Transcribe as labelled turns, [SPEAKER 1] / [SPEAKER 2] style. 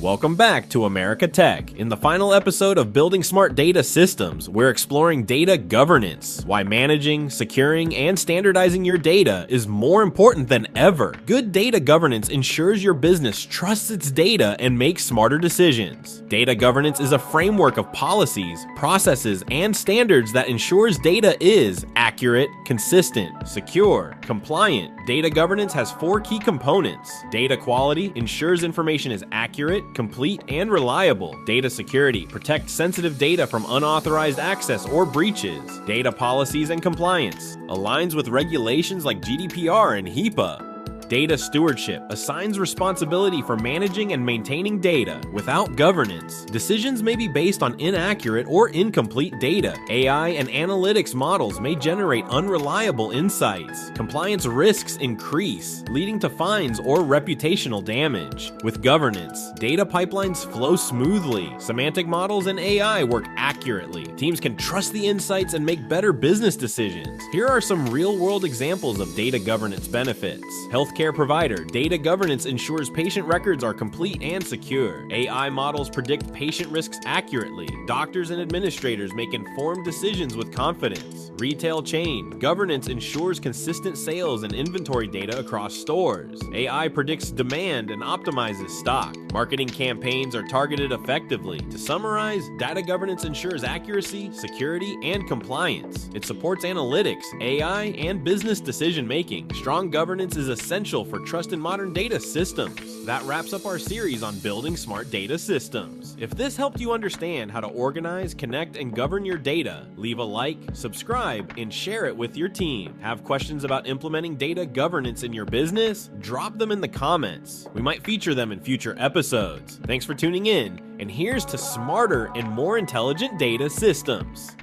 [SPEAKER 1] Welcome back to Americatech. In the final episode of Building Smart Data Systems, we're exploring data governance, why managing, securing, and standardizing your data is more important than ever. Good data governance ensures your business trusts its data and makes smarter decisions. Data governance is a framework of policies, processes, and standards that ensures data is accurate, consistent, secure, compliant. Data governance has 4 key components. Data quality ensures information is accurate, complete, and reliable. Data security protects sensitive data from unauthorized access or breaches. Data policies and compliance aligns with regulations like GDPR and HIPAA. Data stewardship assigns responsibility for managing and maintaining data. Without governance, decisions may be based on inaccurate or incomplete data. AI and analytics models may generate unreliable insights. Compliance risks increase, leading to fines or reputational damage. With governance, data pipelines flow smoothly. Semantic models and AI work accurately. Teams can trust the insights and make better business decisions. Here are some real-world examples of data governance benefits. Healthcare provider, data governance ensures patient records are complete and secure. AI models predict patient risks accurately. Doctors and administrators make informed decisions with confidence. Retail chain, governance ensures consistent sales and inventory data across stores. AI predicts demand and optimizes stock. Marketing campaigns are targeted effectively. To summarize, data governance ensures accuracy, security, and compliance. It supports analytics, AI, and business decision making. Strong governance is essential for trust in modern data systems. That wraps up our series on building smart data systems. If this helped you understand how to organize, connect, and govern your data, leave a like, subscribe, and share it with your team. Have questions about implementing data governance in your business? Drop them in the comments. We might feature them in future episodes. Thanks for tuning in, and here's to smarter and more intelligent data systems.